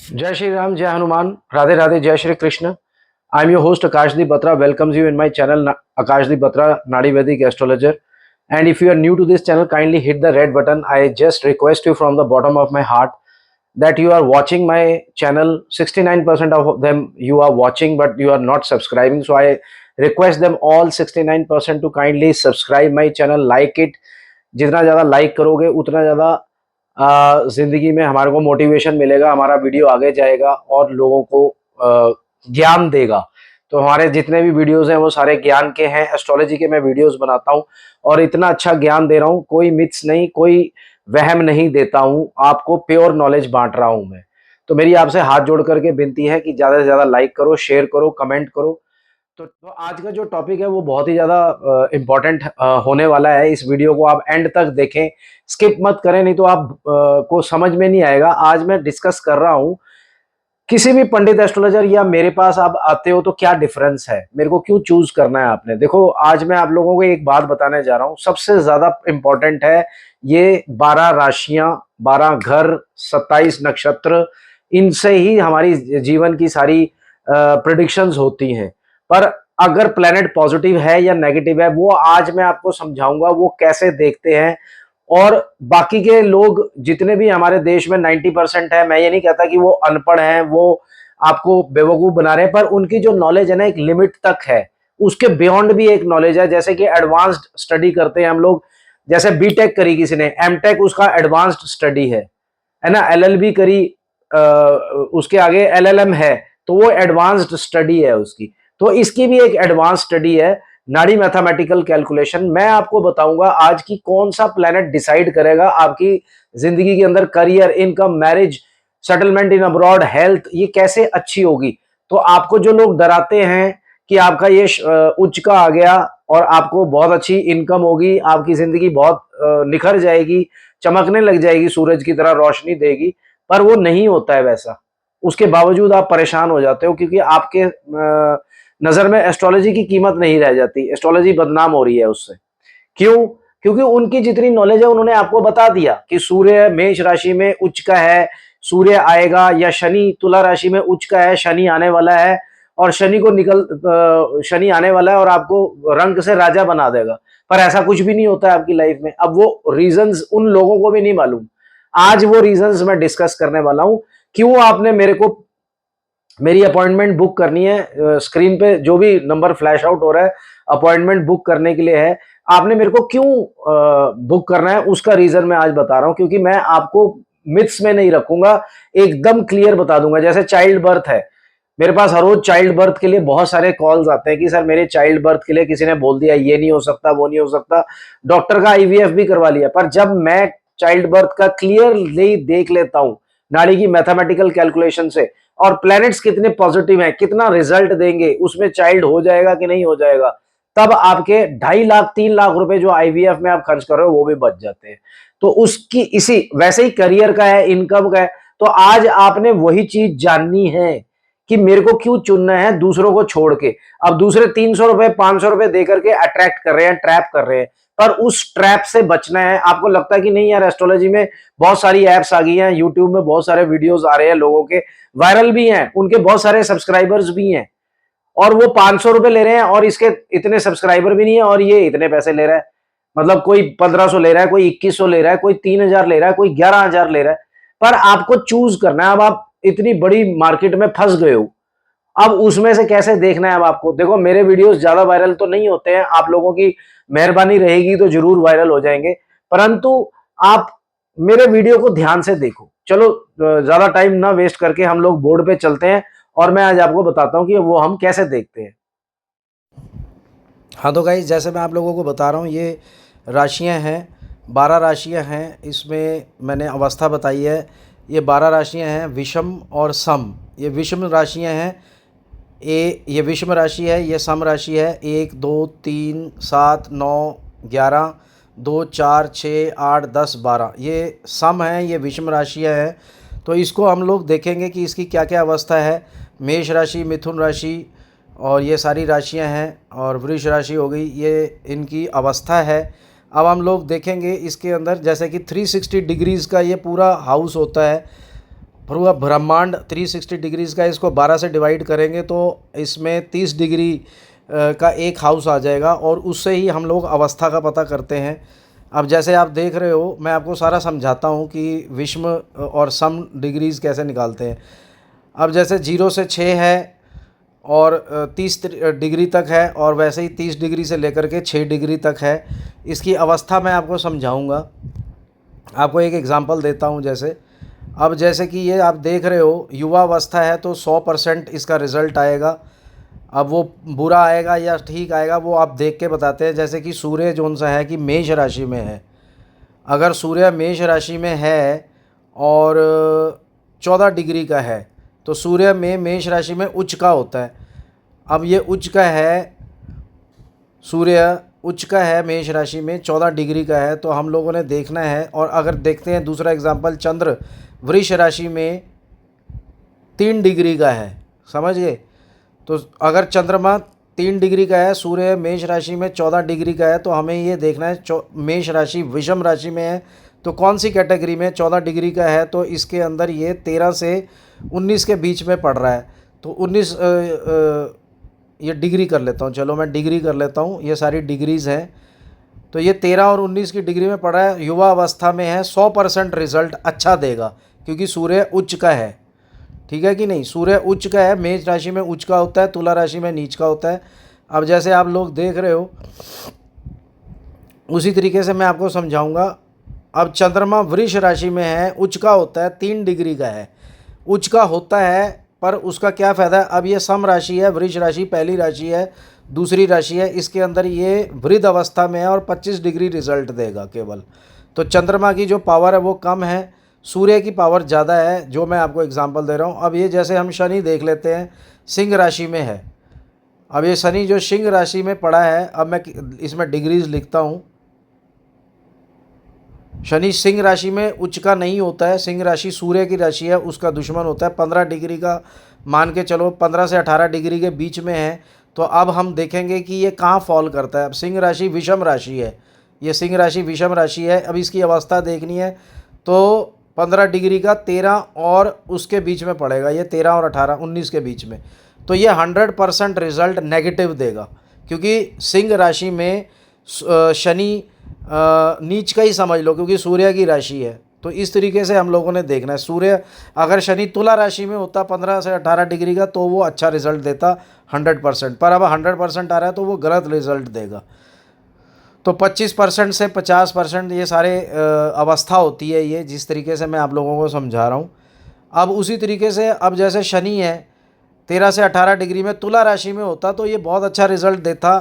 जय श्री राम, जय हनुमान, राधे राधे, जय Shri Krishna. I am your host Akashdeep Batra. Welcomes you in my channel Akashdeep Batra, Nadi Vedic Astrologer. And if you are new to this channel, kindly hit the red button. I just request you from the bottom of my heart that you are watching my channel. 69% of them you are watching, but you are not subscribing. So I request them all 69% to kindly subscribe my channel, like it. जितना ज़्यादा like करोगे उतना ज़्यादा ज़िंदगी में हमारे को motivation मिलेगा, हमारा वीडियो आगे जाएगा और लोगों को ज्ञान देगा। तो हमारे जितने भी वीडियोस हैं वो सारे ज्ञान के हैं, एस्ट्रोलॉजी के मैं वीडियोस बनाता हूँ और इतना अच्छा ज्ञान दे रहा हूँ, कोई मिथ्स नहीं, कोई वहम नहीं देता हूँ, आपको प्योर नॉलेज बांट रहा हूँ मैं। तो मेरी आपसे हाथ जोड़ करके विनती है कि ज़्यादा से ज़्यादा लाइक करो, शेयर करो, कमेंट करो। तो आज का जो टॉपिक है वो बहुत ही ज़्यादा इम्पोर्टेंट होने वाला है। इस वीडियो को आप एंड तक देखें, स्किप मत करें, नहीं तो आप को समझ में नहीं आएगा। आज मैं डिस्कस कर रहा हूँ किसी भी पंडित एस्ट्रोलॉजर या मेरे पास आप आते हो तो क्या डिफरेंस है, मेरे को क्यों चूज करना है आपने। देखो, आज मैं आप लोगों को एक बात बताने जा रहा हूँ, सबसे ज्यादा इम्पोर्टेंट है। ये 12 राशियां, 12 घर, 27 नक्षत्र, इनसे ही हमारी जीवन की सारी प्रिडिक्शंस होती हैं। पर अगर प्लेनेट पॉजिटिव है या नेगेटिव है वो आज मैं आपको समझाऊंगा, वो कैसे देखते हैं। और बाकी के लोग जितने भी हमारे देश में 90% है, मैं ये नहीं कहता कि वो अनपढ़ हैं, वो आपको बेवकूफ बना रहे हैं, पर उनकी जो नॉलेज है ना एक लिमिट तक है, उसके बियॉन्ड भी एक नॉलेज है। जैसे कि एडवांस्ड स्टडी करते हैं हम लोग, जैसे बीटेक करी किसी ने, एमटेक उसका एडवांस्ड स्टडी है ना, एलएलबी करी, उसके आगे एलएलएम है, तो वो एडवांस्ड स्टडी है उसकी। तो इसकी भी एक एडवांस स्टडी है, नाड़ी मैथमेटिकल कैलकुलेशन। मैं आपको बताऊंगा आज की कौन सा प्लेनेट डिसाइड करेगा आपकी जिंदगी के अंदर career, income, marriage, settlement in abroad, health, ये कैसे अच्छी होगी। तो आपको जो लोग डराते हैं कि आपका ये उच्च का आ गया और आपको बहुत अच्छी इनकम होगी, आपकी जिंदगी बहुत निखर जाएगी, चमकने लग जाएगी, सूरज की तरह रोशनी देगी, पर वो नहीं होता है वैसा। उसके बावजूद आप परेशान हो जाते हो क्योंकि आपके नजर में एस्ट्रोलॉजी की कीमत नहीं रह जाती, एस्ट्रोलॉजी बदनाम हो रही है उससे। क्यों? क्योंकि उनकी जितनी नॉलेज है उन्होंने आपको बता दिया कि सूर्य मेष राशि में उच्च का है, सूर्य आएगा, या शनि तुला राशि में उच्च का है, शनि आने वाला है, और शनि आने वाला है और आपको रंग से राजा बना देगा। पर ऐसा कुछ भी नहीं होता है आपकी लाइफ में। अब वो रीजंस उन लोगों को भी नहीं मालूम। आज वो रीजंस मैं डिस्कस करने वाला हूं, क्यों आपने मेरे को मेरी अपॉइंटमेंट बुक करनी है। स्क्रीन पे जो भी नंबर फ्लैश आउट हो रहा है अपॉइंटमेंट बुक करने के लिए है। आपने मेरे को क्यों बुक करना है उसका रीजन मैं आज बता रहा हूं, क्योंकि मैं आपको मिथ्स में नहीं रखूंगा, एकदम क्लियर बता दूंगा। जैसे चाइल्ड बर्थ है, मेरे पास हर रोज चाइल्ड बर्थ के लिए बहुत सारे कॉल्स आते हैं कि सर मेरे चाइल्ड बर्थ के लिए किसी ने बोल दिया ये नहीं हो सकता, वो नहीं हो सकता, डॉक्टर का आईवीएफ भी करवा लिया। पर जब मैं चाइल्ड बर्थ का क्लियरली देख लेता हूं नाड़ी की मैथमेटिकल कैलकुलेशन से, और प्लैनेट्स कितने पॉजिटिव हैं, कितना रिजल्ट देंगे, उसमें चाइल्ड हो जाएगा कि नहीं हो जाएगा, तब आपके 2.5 लाख 3 लाख रुपए जो आईवीएफ में आप खर्च कर रहे हो वो भी बच जाते हैं। तो उसकी इसी वैसे ही करियर का है, इनकम का है। तो आज आपने वही चीज जाननी है कि मेरे को क्यों चुनना है दूसरों को छोड़ के। अब दूसरे 300 रुपए 500 रुपए देकर के अट्रैक्ट कर रहे हैं, ट्रैप कर रहे हैं, पर उस ट्रैप से बचना है। आपको लगता है कि नहीं यार, एस्ट्रोलॉजी में बहुत सारी एप्स आ गई हैं, यूट्यूब में बहुत सारे वीडियोस आ रहे हैं, लोगों के वायरल भी हैं, उनके बहुत सारे सब्सक्राइबर्स भी हैं, और वो 500 रुपए ले रहे हैं और इसके इतने सब्सक्राइबर भी नहीं है और ये इतने पैसे ले रहा है। मतलब कोई 1500 ले रहा है, कोई 2100 ले रहा है, कोई 3000 ले रहा है, कोई 11000 ले रहा है। पर आपको चूज करना है। अब आप इतनी बड़ी मार्केट में फंस गए हो, अब उसमें से कैसे देखना है। अब आपको देखो, मेरे वीडियोस ज्यादा वायरल तो नहीं होते हैं, आप लोगों की मेहरबानी रहेगी तो जरूर वायरल हो जाएंगे, परंतु आप मेरे वीडियो को ध्यान से देखो। चलो ज्यादा टाइम ना वेस्ट करके हम लोग बोर्ड पे चलते हैं और मैं आज आपको बताता हूं कि वो हम कैसे देखते हैं। हाँ तो गाइस, जैसे मैं आप लोगों को बता रहा हूँ, ये राशियाँ हैं, 12 राशियाँ हैं। इसमें मैंने अवस्था बताई है। ये 12 राशियाँ हैं विषम और सम। ये विषम राशियाँ हैं, ये विषम राशि है, ये सम राशि है। 1 2 3 7 9 11 2 4 6 8 10 12 ये सम है, ये विषम राशियाँ हैं। तो इसको हम लोग देखेंगे कि इसकी क्या क्या अवस्था है। मेष राशि, मिथुन राशि और ये सारी राशियां हैं, और वृष राशि हो गई, ये इनकी अवस्था है। अब हम लोग देखेंगे इसके अंदर, जैसे कि 360 डिग्रीज़ का ये पूरा हाउस होता है, पूरा ब्रह्मांड 360 डिग्रीज़ का, इसको 12 से डिवाइड करेंगे तो इसमें 30 डिग्री का एक हाउस आ जाएगा और उससे ही हम लोग अवस्था का पता करते हैं। अब जैसे आप देख रहे हो, मैं आपको सारा समझाता हूँ कि विषम और सम डिग्रीज़ कैसे निकालते हैं। अब जैसे 0 से 6 है और 30 डिग्री तक है, और वैसे ही 30 डिग्री से लेकर के 6 डिग्री तक है। इसकी अवस्था मैं आपको समझाऊंगा। आपको एक एग्जांपल देता हूं। जैसे अब जैसे कि ये आप देख रहे हो युवा अवस्था है, तो 100% इसका रिज़ल्ट आएगा। अब वो बुरा आएगा या ठीक आएगा वो आप देख के बताते हैं। जैसे कि सूर्य जोन सा है कि मेष राशि में है, अगर सूर्य मेष राशि में है और 14 डिग्री का है तो सूर्य में मेष राशि में उच्च का होता है। अब ये उच्च का है, सूर्य उच्च का है मेष राशि में, 14 डिग्री का है, तो हम लोगों ने देखना है। और अगर देखते हैं दूसरा एग्जांपल, चंद्र वृष राशि में 3 डिग्री का है, समझ गए। तो अगर चंद्रमा 3 डिग्री का है, सूर्य मेष राशि में 14 डिग्री का है, तो हमें ये देखना है मेष राशि विषम राशि में है तो कौन सी कैटेगरी में। 14 डिग्री का है तो इसके अंदर ये 13 से 19 के बीच में पड़ रहा है। तो 19 ये डिग्री कर लेता हूँ, चलो मैं डिग्री कर लेता हूँ, ये सारी डिग्रीज़ हैं। तो ये 13 और 19 की डिग्री में पड़ रहा है, युवा अवस्था में है, 100% रिज़ल्ट अच्छा देगा क्योंकि सूर्य उच्च का है। ठीक है कि नहीं, सूर्य उच्च का है, मेष राशि में उच्च का होता है, तुला राशि में नीच का होता है। अब जैसे आप लोग देख रहे हो उसी तरीके से मैं आपको समझाऊंगा। अब चंद्रमा वृष राशि में है, उच्च का होता है, 3 डिग्री का है, उच्च का होता है, पर उसका क्या फ़ायदा है। अब ये सम राशि है, वृष राशि पहली राशि है, दूसरी राशि है, इसके अंदर ये वृद्ध अवस्था में है और 25 डिग्री रिजल्ट देगा केवल। तो चंद्रमा की जो पावर है वो कम है, सूर्य की पावर ज़्यादा है, जो मैं आपको एग्जांपल दे रहा हूँ। अब ये जैसे हम शनि देख लेते हैं, सिंह राशि में है। अब ये शनि जो सिंह राशि में पड़ा है, अब मैं इसमें डिग्रीज लिखता हूँ। शनि सिंह राशि में उच्च का नहीं होता है, सिंह राशि सूर्य की राशि है, उसका दुश्मन होता है। 15 डिग्री का मान के चलो, 15 से 18 डिग्री के बीच में है। तो अब हम देखेंगे कि ये कहाँ फॉल करता है। अब सिंह राशि विषम राशि है, ये सिंह राशि विषम राशि है। अब इसकी अवस्था देखनी है तो 15 डिग्री का 13 और उसके बीच में पड़ेगा, ये 13 और 18 19 के बीच में। तो ये 100% रिजल्ट नेगेटिव देगा क्योंकि सिंह राशि में शनि नीच का ही समझ लो क्योंकि सूर्य की राशि है। तो इस तरीके से हम लोगों ने देखना है। सूर्य अगर शनि तुला राशि में होता 15 से 18 डिग्री का तो वो अच्छा रिजल्ट देता 100%, पर अब 100% आ रहा है तो वो गलत रिजल्ट देगा। तो 25% से 50% ये सारे अवस्था होती है, ये जिस तरीके से मैं आप लोगों को समझा रहा हूँ। अब उसी तरीके से अब जैसे शनि है 13 से 18 डिग्री में तुला राशि में होता तो ये बहुत अच्छा रिजल्ट देता,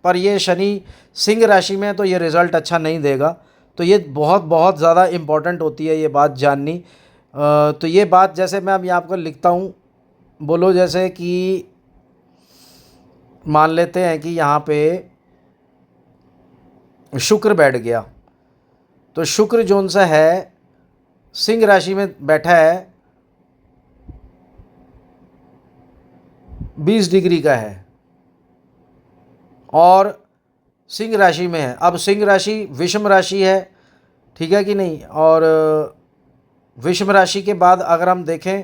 पर ये शनि सिंह राशि में है तो ये रिज़ल्ट अच्छा नहीं देगा। तो ये बहुत बहुत ज़्यादा इम्पॉर्टेंट होती है ये बात जाननी। तो ये बात जैसे मैं अब यहाँ आपको लिखता हूँ, बोलो जैसे कि मान लेते हैं कि यहाँ पे शुक्र बैठ गया, तो शुक्र जोन सा है सिंह राशि में बैठा है, 20 डिग्री का है और सिंह राशि में है। अब सिंह राशि विषम राशि है, ठीक है कि नहीं। और विषम राशि के बाद अगर हम देखें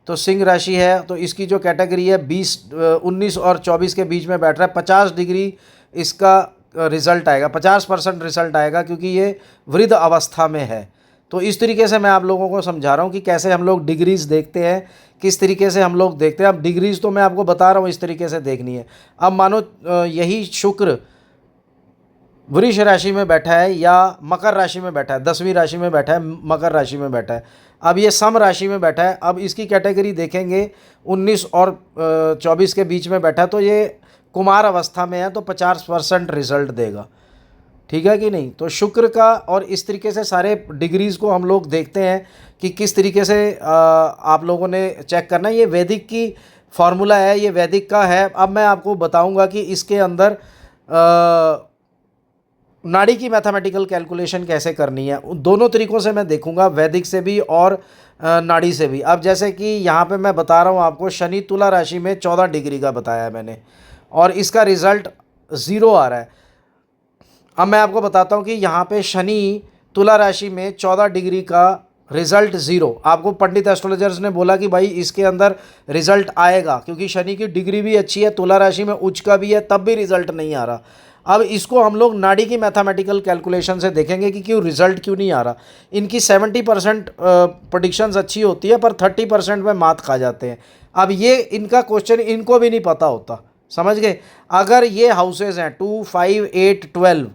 तो सिंह राशि है, तो इसकी जो कैटेगरी है 19 और 24 के बीच में बैठ रहा है। 50 डिग्री इसका रिज़ल्ट आएगा, 50% रिज़ल्ट आएगा क्योंकि ये वृद्ध अवस्था में है। तो इस तरीके से मैं आप लोगों को समझा रहा हूँ कि कैसे हम लोग डिग्रीज़ देखते हैं, किस तरीके से हम लोग देखते हैं। अब डिग्रीज़ तो मैं आपको बता रहा हूँ इस तरीके से देखनी है। अब मानो यही शुक्र वृष राशि में बैठा है या मकर राशि में बैठा है, 10वीं राशि में बैठा है, मकर राशि में बैठा है। अब ये सम राशि में बैठा है। अब इसकी कैटेगरी देखेंगे 19 और 24 के बीच में बैठा है, तो ये कुमार अवस्था में है, तो 50% रिजल्ट देगा, ठीक है कि नहीं। तो शुक्र का और इस तरीके से सारे डिग्रीज़ को हम लोग देखते हैं कि किस तरीके से आप लोगों ने चेक करना है। ये वैदिक की फार्मूला है, ये वैदिक का है। अब मैं आपको बताऊंगा कि इसके अंदर नाड़ी की मैथमेटिकल कैलकुलेशन कैसे करनी है। उन दोनों तरीक़ों से मैं देखूंगा, वैदिक से भी और नाड़ी से भी। अब जैसे कि यहाँ पे मैं बता रहा हूँ आपको, शनि तुला राशि में 14 डिग्री का बताया है मैंने और इसका रिज़ल्ट 0 आ रहा है। अब मैं आपको बताता हूँ कि यहाँ पे शनि तुला राशि में 14 डिग्री का रिजल्ट ज़ीरो। आपको पंडित एस्ट्रोलॉजर्स ने बोला कि भाई इसके अंदर रिजल्ट आएगा, क्योंकि शनि की डिग्री भी अच्छी है, तुला राशि में उच्च का भी है, तब भी रिजल्ट नहीं आ रहा। अब इसको हम लोग नाड़ी की मैथमेटिकल कैलकुलेशन से देखेंगे कि क्यों रिजल्ट क्यों नहीं आ रहा। इनकी 70% प्रेडिक्शंस अच्छी होती है, पर 30% में मात खा जाते हैं। अब ये इनका क्वेश्चन इनको भी नहीं पता होता, समझ गए। अगर ये हाउसेज हैं 2, 5, 8, 12,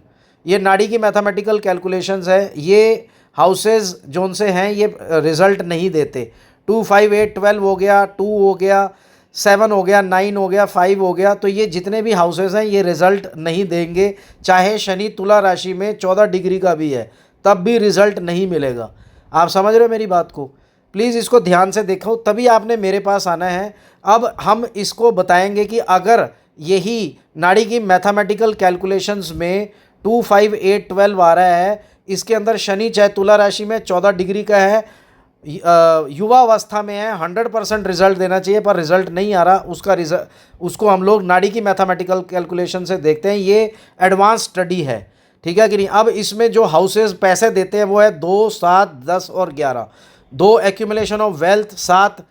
ये नाड़ी की मैथमेटिकल कैलकुलेशंस है, ये हाउसेज जोन से हैं ये रिज़ल्ट नहीं देते। 2, 5, 8, 12 हो गया, 2 हो गया, 7 हो गया, 9 हो गया, 5 हो गया, तो ये जितने भी हाउसेज हैं ये रिज़ल्ट नहीं देंगे। चाहे शनि तुला राशि में 14 डिग्री का भी है, तब भी रिज़ल्ट नहीं मिलेगा। आप समझ रहे हो मेरी बात को? प्लीज़ इसको ध्यान से देखो, तभी आपने मेरे पास आना है। अब हम इसको बताएंगे कि अगर यही नाड़ी की मैथमेटिकल कैलकुलेशंस में 2, 5, 8, 12 आ रहा है, इसके अंदर शनि चाहे तुला राशि में 14 डिग्री का है, युवा अवस्था में है, 100% रिजल्ट देना चाहिए, पर रिजल्ट नहीं आ रहा, उसको हम लोग नाड़ी की मैथमेटिकल कैलकुलेशन से देखते हैं। ये एडवांस स्टडी है, ठीक है कि नहीं। अब इसमें जो हाउसेज पैसे देते हैं वो है 2, 7, 10 और 11। 2 एक्यूमुलेशन ऑफ वेल्थ, 7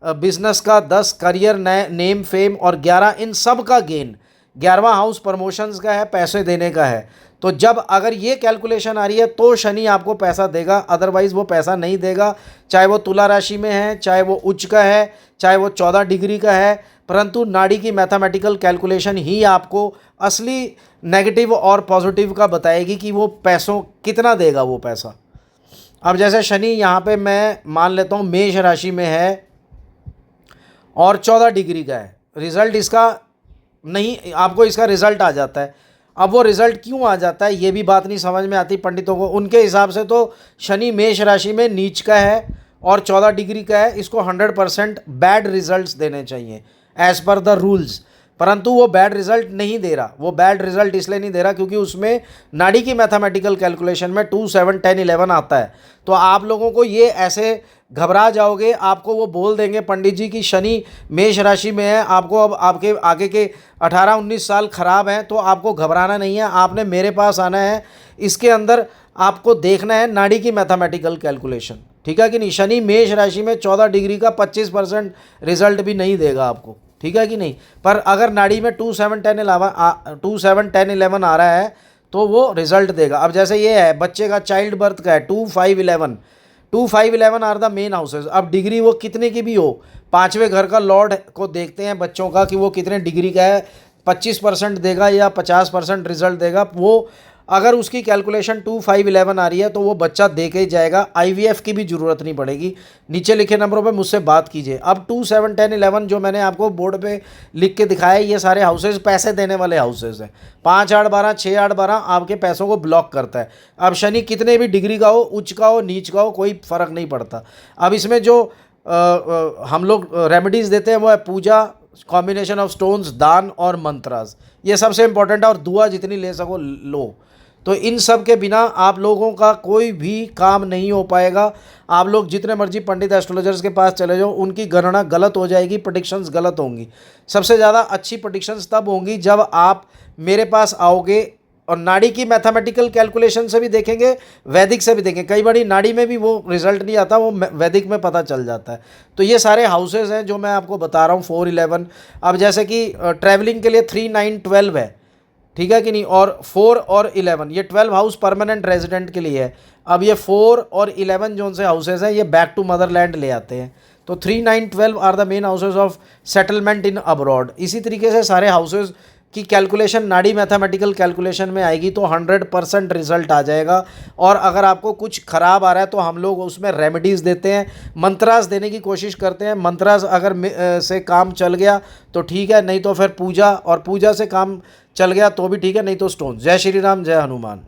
बिजनेस का, 10 करियर नेम फेम और 11 इन सब का गेन। 11वां हाउस प्रमोशंस का है, पैसे देने का है। तो जब अगर ये कैलकुलेशन आ रही है तो शनि आपको पैसा देगा, अदरवाइज़ वो पैसा नहीं देगा। चाहे वो तुला राशि में है, चाहे वो उच्च का है, चाहे वो 14 डिग्री का है, परंतु नाड़ी की मैथमेटिकल कैलकुलेशन ही आपको असली नेगेटिव और पॉजिटिव का बताएगी कि वो पैसों कितना देगा वो पैसा। अब जैसे शनि यहाँ पे मैं मान लेता हूँ मेष राशि में है और 14 डिग्री का है, रिज़ल्ट इसका नहीं, आपको इसका रिज़ल्ट आ जाता है। अब वो रिज़ल्ट क्यों आ जाता है ये भी बात नहीं समझ में आती पंडितों को। उनके हिसाब से तो शनि मेष राशि में नीच का है और 14 डिग्री का है, इसको 100% बैड रिजल्ट्स देने चाहिए एज़ पर द रूल्स, परंतु वो बैड रिजल्ट नहीं दे रहा। वो बैड रिजल्ट इसलिए नहीं दे रहा क्योंकि उसमें नाड़ी की मैथमेटिकल कैलकुलेशन में 2, 7, 10, 11 आता है। तो आप लोगों को ये ऐसे घबरा जाओगे, आपको वो बोल देंगे पंडित जी कि शनि मेष राशि में है, आपको अब आपके आगे के 18-19 साल खराब हैं, तो आपको घबराना नहीं है, आपने मेरे पास आना है। इसके अंदर आपको देखना है नाड़ी की मैथमेटिकल कैलकुलेशन, ठीक है कि नहीं। शनि मेष राशि में 14 डिग्री का 25% रिजल्ट भी नहीं देगा आपको, ठीक है कि नहीं। पर अगर नाड़ी में 2, 7, 10, 11 आ रहा है तो वो रिजल्ट देगा। अब जैसे ये है बच्चे का चाइल्ड बर्थ का है 2, 5, 11, 2, 5, 11 आर द मेन हाउसेज। अब डिग्री वो कितने की भी हो, 5वें घर का लॉर्ड को देखते हैं बच्चों का कि वो कितने डिग्री का है, 25% देगा या 50% रिजल्ट देगा। वो अगर उसकी कैलकुलेशन 2, 5, 11 आ रही है तो वो बच्चा दे के ही जाएगा, IVF की भी ज़रूरत नहीं पड़ेगी। नीचे लिखे नंबरों पे मुझसे बात कीजिए। अब 2, 7, 10, 11 जो मैंने आपको बोर्ड पे लिख के दिखाया है, ये सारे हाउसेज पैसे देने वाले हाउसेज हैं। 5, 8, 12, 6, 8, 12 आपके पैसों को ब्लॉक करता है। अब शनि कितने भी डिग्री का हो, उच्च का हो, नीच का हो, कोई फ़र्क नहीं पड़ता। अब इसमें जो हम लोग रेमेडीज़ देते हैं वो है पूजा, कॉम्बिनेशन ऑफ स्टोन्स, दान और मंत्रास, ये सबसे इंपॉर्टेंट है। और दुआ जितनी ले सको लो। तो इन सब के बिना आप लोगों का कोई भी काम नहीं हो पाएगा। आप लोग जितने मर्जी पंडित एस्ट्रोलॉजर्स के पास चले जाओ, उनकी गणना गलत हो जाएगी, प्रेडिक्शंस गलत होंगी। सबसे ज़्यादा अच्छी प्रेडिक्शंस तब होंगी जब आप मेरे पास आओगे और नाड़ी की मैथमेटिकल कैलकुलेशन से भी देखेंगे, वैदिक से भी देखेंगे। कई बारी नाड़ी में भी वो रिजल्ट नहीं आता, वो वैदिक में पता चल जाता है। तो ये सारे हाउसेज हैं जो मैं आपको बता रहा हूँ 4, 11। अब जैसे कि ट्रैवलिंग के लिए 3, 9, 12 है, ठीक है कि नहीं। और 4 और 11 ये 12 हाउस परमानेंट रेजिडेंट के लिए है। अब ये 4 और 11 जो से हाउसेज हैं ये बैक टू मदरलैंड ले आते हैं। तो 3, 9, 12 are the main houses of settlement in abroad. इसी तरीके से सारे हाउसेज की कैलकुलेशन नाड़ी मैथमेटिकल कैलकुलेशन में आएगी तो 100% रिजल्ट आ जाएगा। और अगर आपको कुछ ख़राब आ रहा है तो हम लोग उसमें रेमेडीज़ देते हैं, मंत्रास देने की कोशिश करते हैं। मंत्रास अगर से काम चल गया तो ठीक है, नहीं तो फिर पूजा, और पूजा से काम चल गया तो भी ठीक है, नहीं तो स्टोन। जय श्री राम, जय हनुमान।